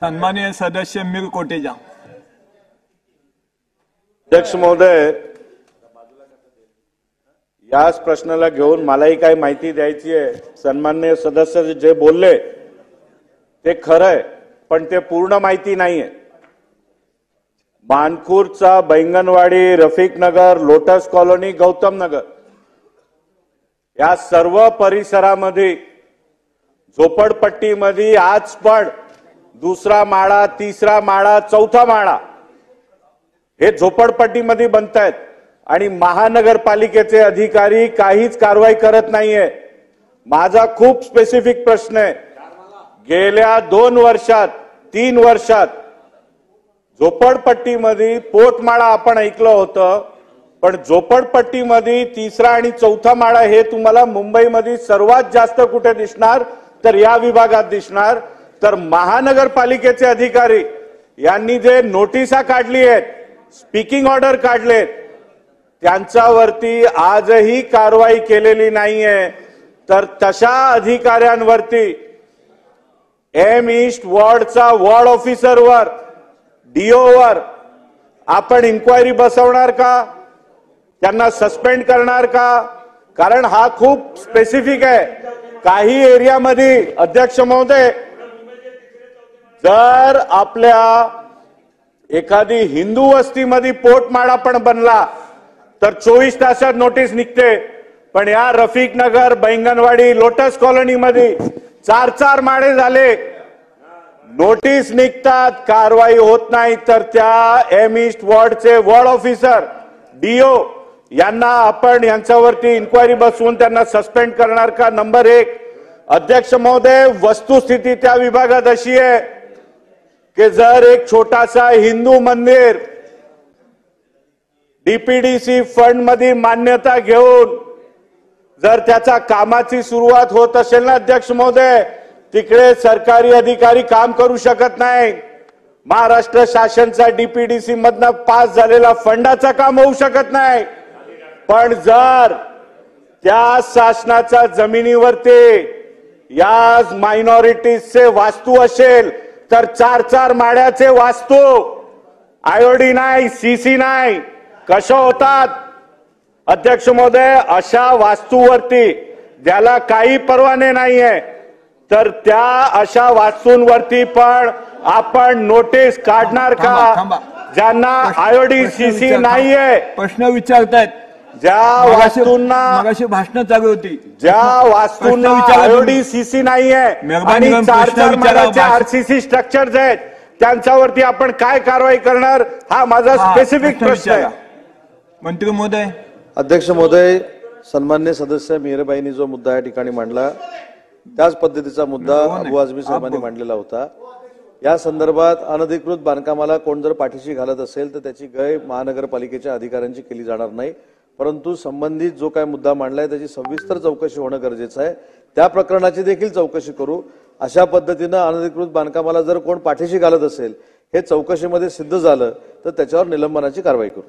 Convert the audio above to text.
सन्माननीय सदस्य मीर कोटेजा। अध्यक्ष महोदय, याच प्रश्नाला घेऊन मलाही काही माहिती द्यायची आहे। सन्माननीय सदस्य जे बोलले ते खरंय, पण ते पूर्ण माहिती नाहीये। मानखुर्दचा बैंगनवाडी, रफिक नगर, लोटस कॉलनी, गौतम नगर या सर्व परिसरामध्ये झोपडपट्टीमध्ये आज पण दुसरा माळा, तिसरा माळा, चौथा माळा हे झोपडपट्टीमध्ये बनतायत आणि महानगरपालिकेचे अधिकारी काहीच कारवाई करत नाहीये। माझा खूप स्पेसिफिक प्रश्न आहे, गेल्या 2 वर्षात 3 वर्षात झोपडपट्टीमध्ये पोटमाळा आपण ऐकलं होतं, पण झोपडपट्टीमध्ये तिसरा आणि चौथा माळा हे तुम्हाला मुंबईमध्ये सर्वात जास्त कुठे दिसणार तर या विभागात दिसणार। तर महानगरपालिकेचे अधिकारी यांनी जे नोटिसा काढली आहेत, स्पीकिंग ऑर्डर काढलेत, त्यांच्यावरती आजही कारवाई केलेली नाहीये। तर तशा अधिकाऱ्यांवरती एम ईस्ट वॉर्डचा वॉर्ड ऑफिसरवर, डीओ वर आपण इन्क्वायरी बसवणार का? त्यांना सस्पेंड करणार का? कारण हा खूप स्पेसिफिक आहे। काही एरियामध्ये अध्यक्ष महोदय, जर आपल्या एखादी हिंदू वस्तीमध्ये पोटमाळा पण बनला तर 24 तासात नोटीस निघते, पण या रफिक नगर, बैंगनवाडी, लोटस कॉलनीमध्ये 4-4 माळे झाले, नोटीस निघतात, कारवाई होत नाही। तर त्या एम ईस्ट वॉर्डचे वॉर्ड ऑफिसर, डीओ यांना आपण यांच्यावरती इन्क्वायरी बसवून त्यांना सस्पेंड करणार का? नंबर 1। अध्यक्ष महोदय, वस्तुस्थिती त्या विभागात अशी आहे की जर एक छोटासा हिंदू मंदिर डीपीडीसी फंड मध्ये मान्यता घेऊन जर त्याच्या कामाची सुरुवात होत असेल ना अध्यक्ष महोदय, तिकडे सरकारी अधिकारी काम करू शकत नाही। महाराष्ट्र शासनचा डीपीडीसी मधनं पास झालेला फंडाचं काम होऊ शकत नाही। पण जर त्या शासनाच्या जमिनीवरती या मायनॉरिटीजचे वास्तू असेल तर 4-4 माळ्याचे वास्तू आयोडी नाही, सीसी नाही, कशा होतात? अध्यक्ष महोदय, अशा वास्तूवरती ज्याला काही परवाने नाहीये तर त्या अशा वास्तूंवरती पण आपण नोटीस काढणार का? ज्यांना आयोडी, सीसी नाहीये, प्रश्न विचारतायत, ज्या वास्तूंना भाषण चालू होती, ज्या वास्तूंना आयोडी, सीसी नाहीये आणि 4-4 माळ्याचे आरसीसी स्ट्रक्चर्स आहेत, त्यांच्यावरती आपण काय कारवाई करणार? हा माझा स्पेसिफिक प्रश्न आहे। मंत्री महोदय। अध्यक्ष महोदय, सन्मान्य सदस्य मीराबाईंनी जो मुद्दा या ठिकाणी मांडला त्याच पद्धतीचा मुद्दा अबू आझमी साहेबांनी मांडलेला होता। या संदर्भात अनधिकृत बांधकामाला कोण जर पाठीशी घालत असेल तर त्याची गय महानगरपालिकेच्या अधिकाऱ्यांची केली जाणार नाही, परंतु संबंधित जो काय मुद्दा मांडलाय त्याची सविस्तर चौकशी होणं गरजेचं आहे। त्या प्रकरणाची देखील चौकशी करू। अशा पद्धतीनं अनधिकृत बांधकामाला जर कोण पाठीशी घालत असेल, हे चौकशीमध्ये सिद्ध झालं तर त्याच्यावर निलंबनाची कारवाई करू।